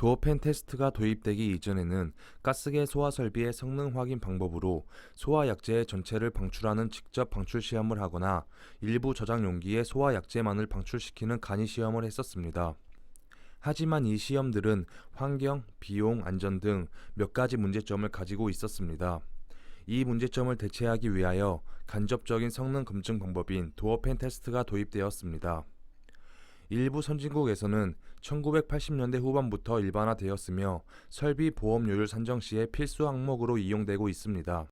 도어팬 테스트가 도입되기 이전에는 가스계 소화 설비의 성능 확인 방법으로 소화 약재의 전체를 방출하는 직접 방출 시험을 하거나 일부 저장 용기에 소화 약재만을 방출시키는 간이 시험을 했었습니다. 하지만 이 시험들은 환경, 비용, 안전 등 몇 가지 문제점을 가지고 있었습니다. 이 문제점을 대체하기 위하여 간접적인 성능 검증 방법인 도어팬 테스트가 도입되었습니다. 일부 선진국에서는 1980년대 후반부터 일반화되었으며 설비 보험료율 산정 시에 필수 항목으로 이용되고 있습니다.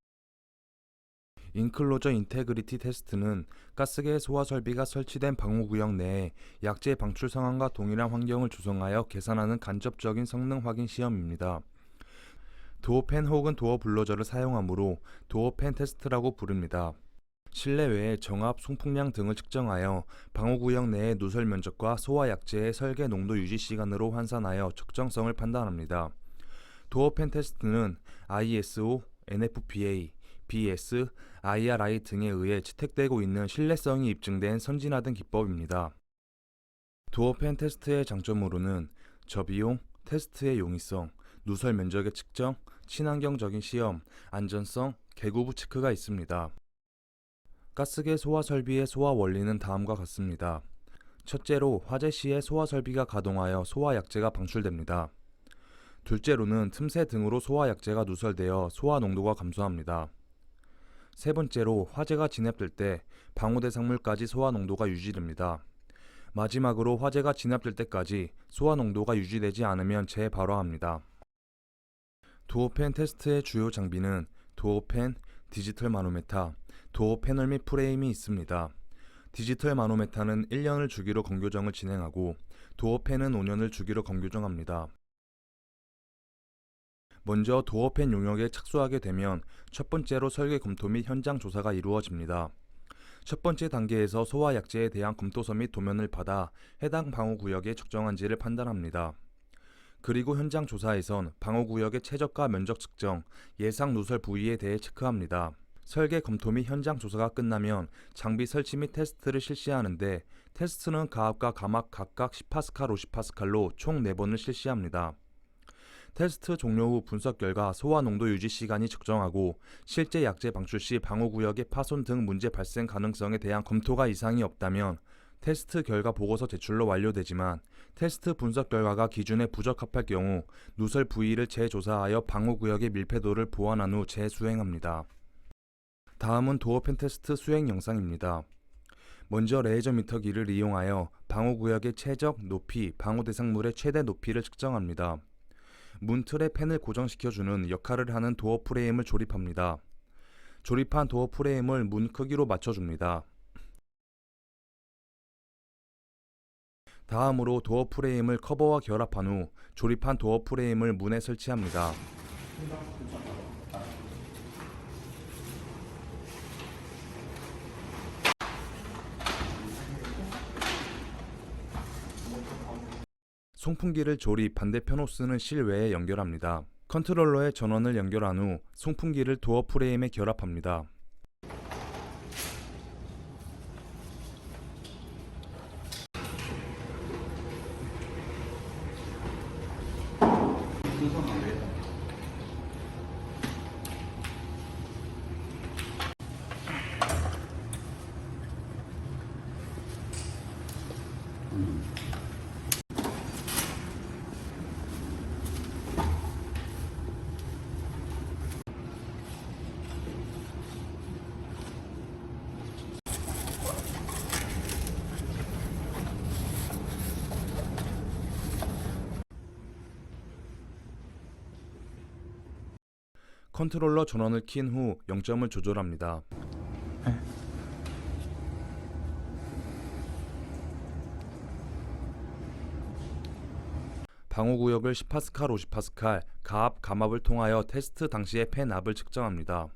인클로저 인테그리티 테스트는 가스계 소화 설비가 설치된 방호구역 내에 약재 방출 상황과 동일한 환경을 조성하여 계산하는 간접적인 성능 확인 시험입니다. 도어팬 혹은 도어 블로저를 사용하므로 도어팬 테스트라고 부릅니다. 실내외의 정압, 송풍량 등을 측정하여 방호구역 내의 누설 면적과 소화 약재의 설계 농도 유지 시간으로 환산하여 적정성을 판단합니다. 도어팬 테스트는 ISO, NFPA, BS, IRI 등에 의해 채택되고 있는 신뢰성이 입증된 선진화된 기법입니다. 도어팬 테스트의 장점으로는 저비용, 테스트의 용이성, 누설 면적의 측정, 친환경적인 시험, 안전성, 개구부 체크가 있습니다. 가스계 소화 설비의 소화 원리는 다음과 같습니다. 첫째로 화재 시에 소화 설비가 가동하여 소화 약재가 방출됩니다. 둘째로는 틈새 등으로 소화 약재가 누설되어 소화 농도가 감소합니다. 세 번째로 화재가 진압될 때 방호 대상물까지 소화 농도가 유지됩니다. 마지막으로 화재가 진압될 때까지 소화 농도가 유지되지 않으면 재발화합니다. 도어팬 테스트의 주요 장비는 도어팬, 디지털 마노메터, 도어 패널 및 프레임이 있습니다. 디지털 마노메터는 1년을 주기로 검교정을 진행하고 도어팬은 5년을 주기로 검교정합니다. 먼저 도어팬 용역에 착수하게 되면 첫 번째로 설계 검토 및 현장 조사가 이루어집니다. 첫 번째 단계에서 소화 약재에 대한 검토서 및 도면을 받아 해당 방호구역에 적정한지를 판단합니다. 그리고 현장 조사에선 방호구역의 최저가 면적 측정, 예상 누설 부위에 대해 체크합니다. 설계 검토 및 현장 조사가 끝나면 장비 설치 및 테스트를 실시하는데 테스트는 가압과 감압 각각 10파스칼, 50파스칼로 총 4번을 실시합니다. 테스트 종료 후 분석 결과 소화 농도 유지 시간이 적정하고 실제 약재 방출 시 방호구역의 파손 등 문제 발생 가능성에 대한 검토가 이상이 없다면 테스트 결과 보고서 제출로 완료되지만 테스트 분석 결과가 기준에 부적합할 경우 누설 부위를 재조사하여 방호구역의 밀폐도를 보완한 후 재수행합니다. 다음은 도어팬 테스트 수행 영상입니다. 먼저 레이저 미터기를 이용하여 방호구역의 최적 높이, 방호 대상물의 최대 높이를 측정합니다. 문틀에 펜을 고정시켜주는 역할을 하는 도어 프레임을 조립합니다. 조립한 도어 프레임을 문 크기로 맞춰줍니다. 다음으로 도어 프레임을 커버와 결합한 후 조립한 도어 프레임을 문에 설치합니다. 송풍기를 조립 반대편 호스는 실외에 연결합니다. 컨트롤러의 전원을 연결한 후 송풍기를 도어 프레임에 결합합니다. 컨트롤러 전원을 킨 후 0점을 조절합니다. 방호구역을 10파스칼, 50파스칼, 가압, 감압을 통하여 테스트 당시의 팬 압을 측정합니다.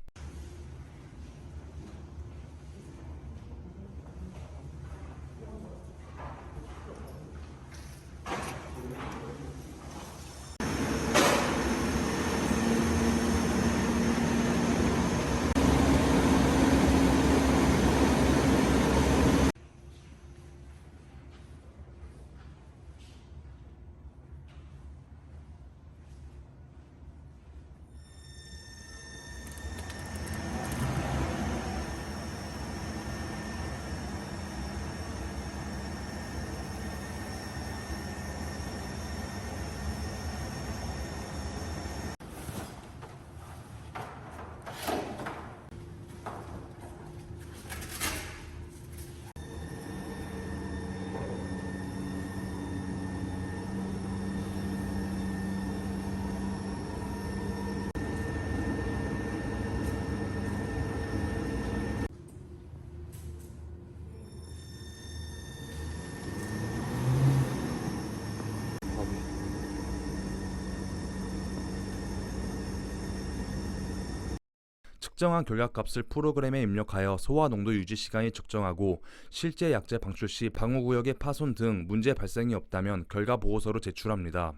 측정한 결과값을 프로그램에 입력하여 소화 농도 유지 시간이 적정하고 실제 약제 방출 시 방호구역의 파손 등 문제 발생이 없다면 결과 보고서로 제출합니다.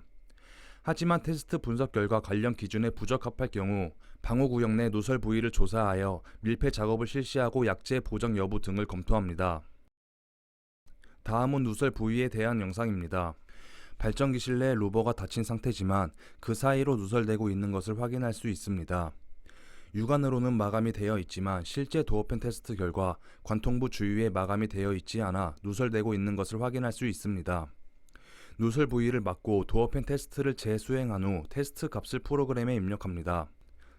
하지만 테스트 분석 결과 관련 기준에 부적합할 경우 방호구역 내 누설 부위를 조사하여 밀폐 작업을 실시하고 약제 보정 여부 등을 검토합니다. 다음은 누설 부위에 대한 영상입니다. 발전기실 내 로버가 닫힌 상태지만 그 사이로 누설되고 있는 것을 확인할 수 있습니다. 육안으로는 마감이 되어 있지만 실제 도어팬 테스트 결과 관통부 주위에 마감이 되어 있지 않아 누설되고 있는 것을 확인할 수 있습니다. 누설 부위를 막고 도어팬 테스트를 재수행한 후 테스트 값을 프로그램에 입력합니다.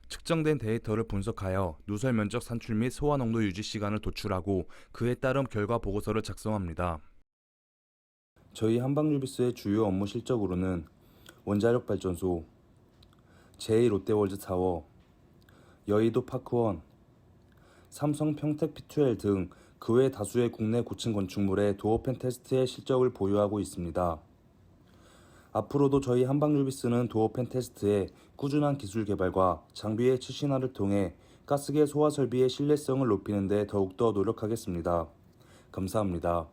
측정된 데이터를 분석하여 누설 면적 산출 및 소화 농도 유지 시간을 도출하고 그에 따른 결과 보고서를 작성합니다. 저희 한방유비스의 주요 업무 실적으로는 원자력 발전소, 제2롯데월드타워, 여의도 파크원, 삼성 평택 P2L 등 그 외 다수의 국내 고층 건축물의 도어팬 테스트의 실적을 보유하고 있습니다. 앞으로도 저희 한방유비스는 도어팬 테스트에 꾸준한 기술 개발과 장비의 최신화를 통해 가스계 소화 설비의 신뢰성을 높이는 데 더욱더 노력하겠습니다. 감사합니다.